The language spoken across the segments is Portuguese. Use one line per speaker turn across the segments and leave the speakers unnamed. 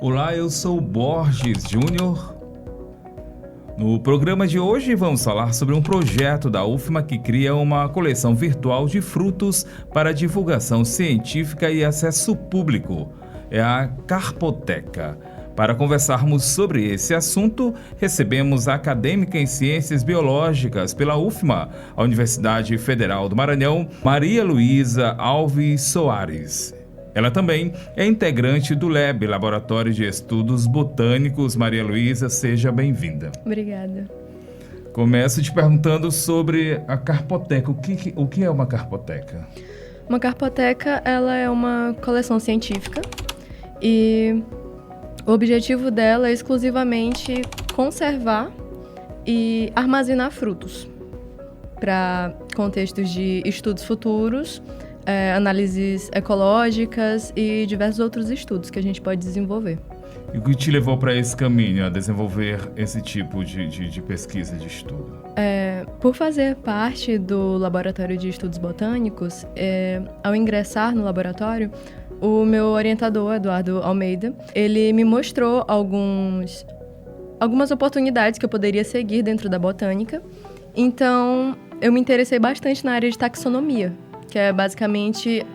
Olá, eu sou Borges Júnior. No programa de hoje vamos falar sobre um projeto da UFMA que cria uma coleção virtual de frutos para divulgação científica e acesso público. É a Carpoteca. Para conversarmos sobre esse assunto, recebemos a acadêmica em Ciências Biológicas pela UFMA, a Universidade Federal do Maranhão, Maria Luísa Alves Soares. Ela também é integrante do LEB, Laboratório de Estudos Botânicos. Maria Luísa, seja bem-vinda.
Obrigada.
Começo te perguntando sobre a carpoteca. O que é uma carpoteca?
Uma carpoteca, ela é uma coleção científica e o objetivo dela é exclusivamente conservar e armazenar frutos para contextos de estudos futuros, análises ecológicas e diversos outros estudos que a gente pode desenvolver.
E o que te levou para esse caminho, a desenvolver esse tipo de pesquisa, de estudo?
Por fazer parte do Laboratório de Estudos Botânicos, ao ingressar no laboratório, o meu orientador, Eduardo Almeida, ele me mostrou algumas oportunidades que eu poderia seguir dentro da botânica. Então, eu me interessei bastante na área de taxonomia, que é basicamente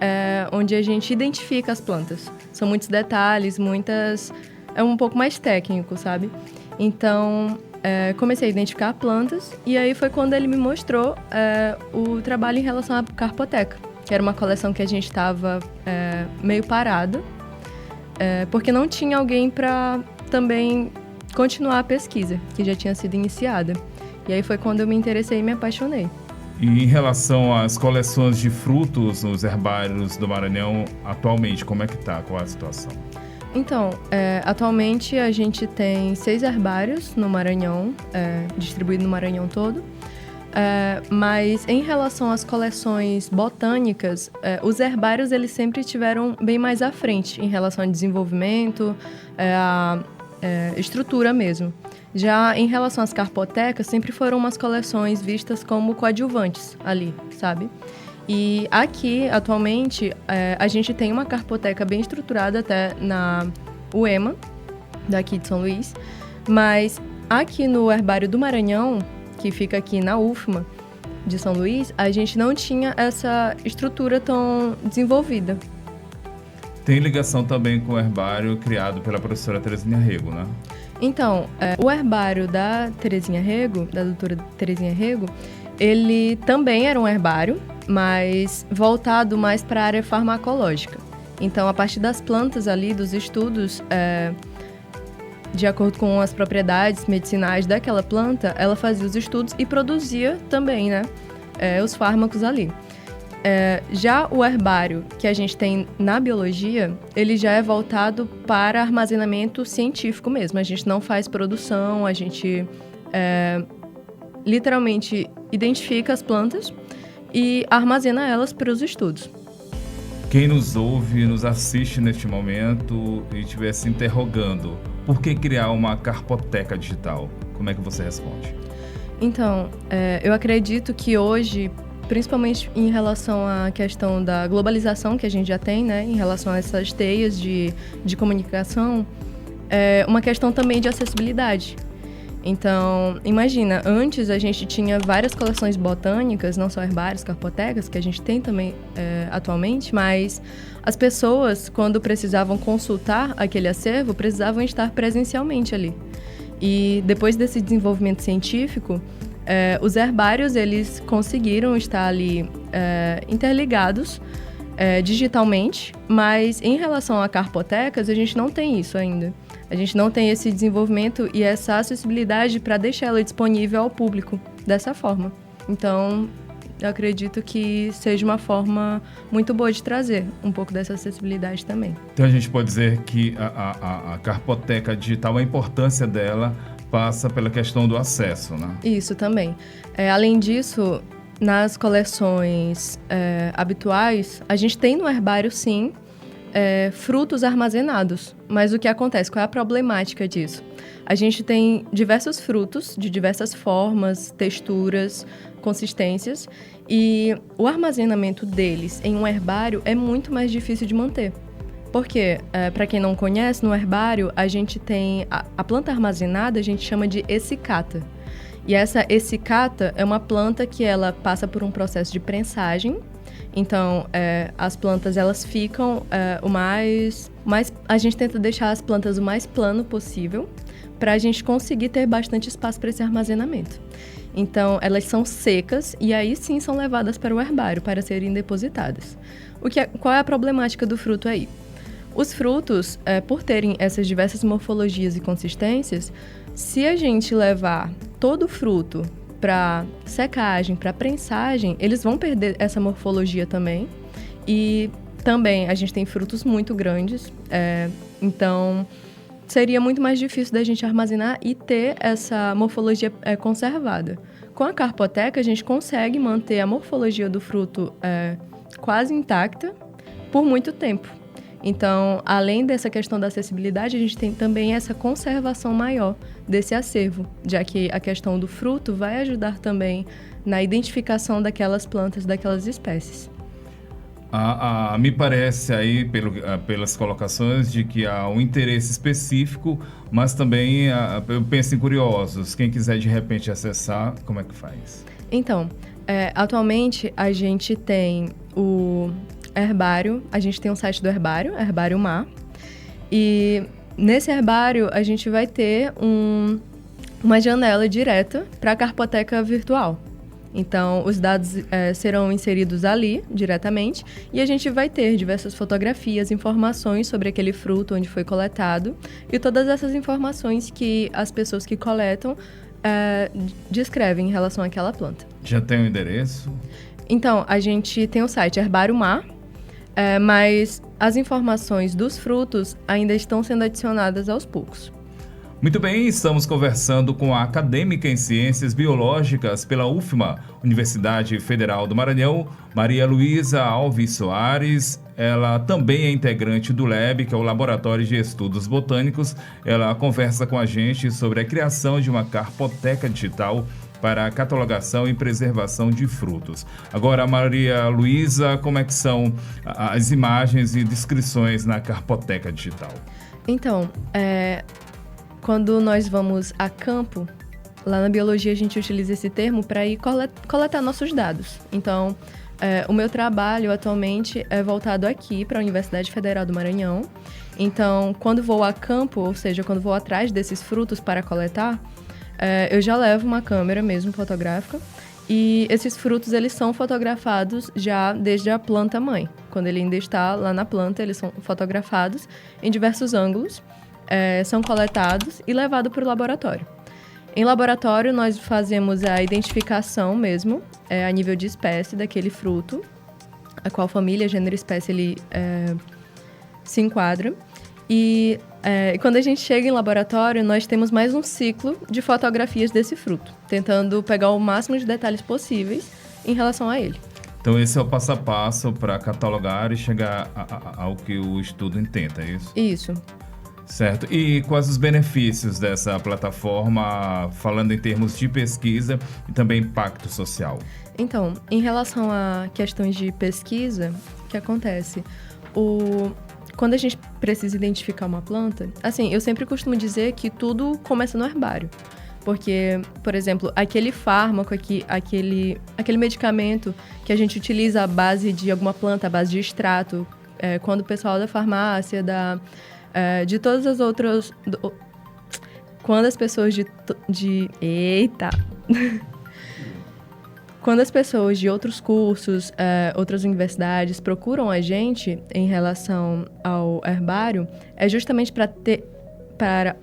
onde a gente identifica as plantas. São muitos detalhes, é um pouco mais técnico, sabe? Então, comecei a identificar plantas e aí foi quando ele me mostrou o trabalho em relação à carpoteca, que era uma coleção que a gente estava meio parada, porque não tinha alguém para também continuar a pesquisa, que já tinha sido iniciada. E aí foi quando eu me interessei e me apaixonei.
E em relação às coleções de frutos nos herbários do Maranhão, atualmente, como é que está? Qual é a situação?
Então, atualmente a gente tem 6 herbários no Maranhão, distribuído no Maranhão todo. Mas em relação às coleções botânicas, os herbários eles sempre estiveram bem mais à frente em relação ao desenvolvimento, à estrutura mesmo. Já em relação às carpotecas, sempre foram umas coleções vistas como coadjuvantes ali, sabe? E aqui, atualmente, a gente tem uma carpoteca bem estruturada até na UEMA, daqui de São Luís, mas aqui no Herbário do Maranhão, que fica aqui na UFMA de São Luís, a gente não tinha essa estrutura tão desenvolvida.
Tem ligação também com o herbário criado pela professora Terezinha Rego, né?
Então, o herbário da Terezinha Rego, da doutora Terezinha Rego, ele também era um herbário, mas voltado mais para a área farmacológica. Então, a partir das plantas ali, dos estudos, de acordo com as propriedades medicinais daquela planta, ela fazia os estudos e produzia também, né, os fármacos ali. Já o herbário que a gente tem na biologia, ele já é voltado para armazenamento científico mesmo. A gente não faz produção, a gente literalmente identifica as plantas e armazena elas para os estudos.
Quem nos ouve, nos assiste neste momento e estiver se interrogando, por que criar uma carpoteca digital? Como é que você responde?
Então, eu acredito que hoje, principalmente em relação à questão da globalização que a gente já tem, né, em relação a essas teias de comunicação, é uma questão também de acessibilidade. Então, imagina, antes a gente tinha várias coleções botânicas, não só herbários, carpotecas, que a gente tem também atualmente, mas as pessoas, quando precisavam consultar aquele acervo, precisavam estar presencialmente ali. E depois desse desenvolvimento científico, os herbários, eles conseguiram estar ali interligados digitalmente, mas em relação a carpotecas, a gente não tem isso ainda. A gente não tem esse desenvolvimento e essa acessibilidade para deixar ela disponível ao público dessa forma. Então, eu acredito que seja uma forma muito boa de trazer um pouco dessa acessibilidade também.
Então, a gente pode dizer que a carpoteca digital, a importância dela passa pela questão do acesso, né?
Isso também. Além disso, nas coleções habituais, a gente tem no herbário, sim, frutos armazenados. Mas o que acontece? Qual é a problemática disso? A gente tem diversos frutos de diversas formas, texturas, consistências, e o armazenamento deles em um herbário é muito mais difícil de manter. Porque, para quem não conhece, no herbário a gente tem a planta armazenada, a gente chama de essicata. E essa essicata é uma planta que ela passa por um processo de prensagem. Então, as plantas elas ficam a gente tenta deixar as plantas o mais plano possível para a gente conseguir ter bastante espaço para esse armazenamento. Então, elas são secas e aí sim são levadas para o herbário para serem depositadas. Qual é a problemática do fruto aí? Os frutos, por terem essas diversas morfologias e consistências, se a gente levar todo o fruto para secagem, para prensagem, eles vão perder essa morfologia também. E também a gente tem frutos muito grandes, então seria muito mais difícil da gente armazenar e ter essa morfologia conservada. Com a carpoteca, a gente consegue manter a morfologia do fruto quase intacta por muito tempo. Então, além dessa questão da acessibilidade, a gente tem também essa conservação maior desse acervo, já que a questão do fruto vai ajudar também na identificação daquelas plantas, daquelas espécies.
Me parece aí, pelas colocações, de que há um interesse específico, mas também eu penso em curiosos. Quem quiser, de repente, acessar, como é que faz?
Então, atualmente, a gente tem o herbário, a gente tem um site do herbário, Herbário Mar, e nesse herbário a gente vai ter uma janela direta para a carpoteca virtual. Então, os dados serão inseridos ali, diretamente, e a gente vai ter diversas fotografias, informações sobre aquele fruto, onde foi coletado, e todas essas informações que as pessoas que coletam descrevem em relação àquela planta.
Já tem um endereço?
Então, a gente tem o site Herbário Mar, mas as informações dos frutos ainda estão sendo adicionadas aos poucos.
Muito bem, estamos conversando com a acadêmica em Ciências Biológicas pela UFMA, Universidade Federal do Maranhão, Maria Luísa Alves Soares. Ela também é integrante do LEB, que é o Laboratório de Estudos Botânicos. Ela conversa com a gente sobre a criação de uma carpoteca digital para a catalogação e preservação de frutos. Agora, Maria Luísa, como é que são as imagens e descrições na carpoteca digital?
Então, quando nós vamos a campo, lá na biologia a gente utiliza esse termo para ir coletar nossos dados. Então, o meu trabalho atualmente é voltado aqui para a Universidade Federal do Maranhão. Então, quando vou a campo, ou seja, quando vou atrás desses frutos para coletar, eu já levo uma câmera mesmo fotográfica e esses frutos eles são fotografados já desde a planta mãe. Quando ele ainda está lá na planta, eles são fotografados em diversos ângulos, são coletados e levados para o laboratório. Em laboratório, nós fazemos a identificação mesmo, a nível de espécie daquele fruto, a qual família, gênero e espécie ele se enquadra. E quando a gente chega em laboratório, nós temos mais um ciclo de fotografias desse fruto, tentando pegar o máximo de detalhes possíveis em relação a ele.
Então esse é o passo a passo para catalogar e chegar ao que o estudo intenta, é isso?
Isso.
Certo. E quais os benefícios dessa plataforma, falando em termos de pesquisa e também impacto social?
Então, em relação a questões de pesquisa, o que acontece? Quando a gente precisa identificar uma planta, assim, eu sempre costumo dizer que tudo começa no herbário. Porque, por exemplo, aquele fármaco, aquele medicamento que a gente utiliza à base de alguma planta, à base de extrato, quando o pessoal da farmácia, de todas as outras... Quando as pessoas Quando as pessoas de outros cursos, outras universidades procuram a gente em relação ao herbário, é justamente para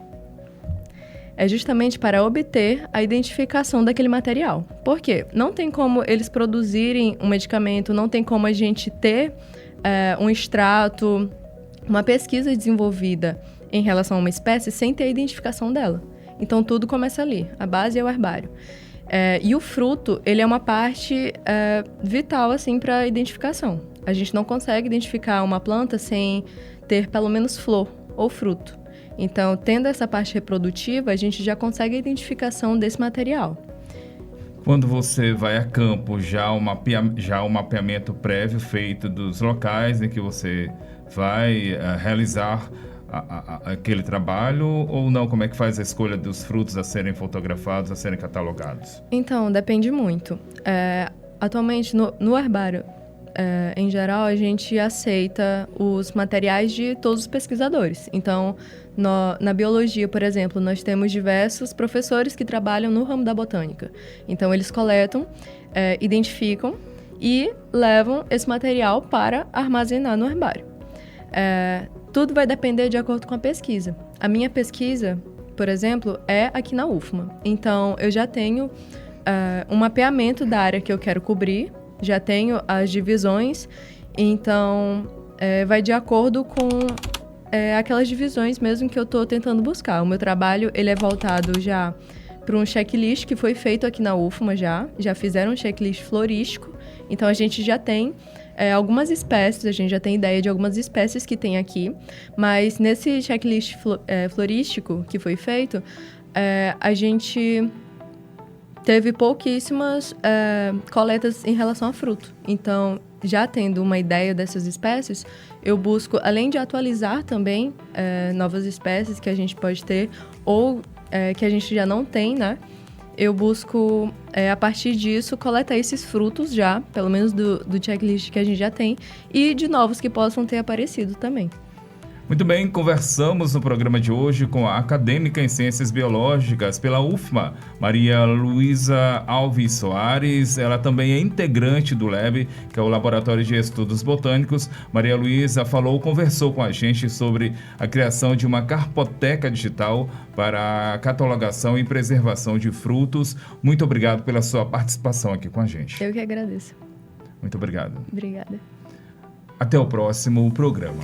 obter a identificação daquele material. Por quê? Não tem como eles produzirem um medicamento, não tem como a gente ter um extrato, uma pesquisa desenvolvida em relação a uma espécie sem ter a identificação dela. Então, tudo começa ali. A base é o herbário. E o fruto, ele é uma parte vital, assim, para a identificação. A gente não consegue identificar uma planta sem ter pelo menos flor ou fruto. Então, tendo essa parte reprodutiva, a gente já consegue a identificação desse material.
Quando você vai a campo, já o mapeamento prévio feito dos locais em que você vai realizar aquele trabalho ou não? Como é que faz a escolha dos frutos a serem fotografados, a serem catalogados?
Então, depende muito. Atualmente, no herbário, em geral, a gente aceita os materiais de todos os pesquisadores. Então, na biologia, por exemplo, nós temos diversos professores que trabalham no ramo da botânica. Então, eles coletam, identificam e levam esse material para armazenar no herbário. Tudo vai depender de acordo com a pesquisa. A minha pesquisa, por exemplo, é aqui na UFMA. Então, eu já tenho um mapeamento da área que eu quero cobrir, já tenho as divisões, então vai de acordo com aquelas divisões mesmo que eu estou tentando buscar. O meu trabalho ele é voltado já para um checklist que foi feito aqui na UFMA já fizeram um checklist florístico, então a gente já tem algumas espécies, a gente já tem ideia de algumas espécies que tem aqui, mas nesse checklist florístico que foi feito, a gente teve pouquíssimas coletas em relação a fruto. Então, já tendo uma ideia dessas espécies, eu busco, além de atualizar também novas espécies que a gente pode ter ou que a gente já não tem, né? Eu busco, a partir disso, coletar esses frutos já, pelo menos do checklist que a gente já tem, e de novos que possam ter aparecido também.
Muito bem, conversamos no programa de hoje com a acadêmica em Ciências Biológicas pela UFMA, Maria Luísa Alves Soares. Ela também é integrante do LEB, que é o Laboratório de Estudos Botânicos. Maria Luísa conversou com a gente sobre a criação de uma carpoteca digital para a catalogação e preservação de frutos. Muito obrigado pela sua participação aqui com a gente.
Eu que agradeço.
Muito obrigado.
Obrigada.
Até o próximo programa.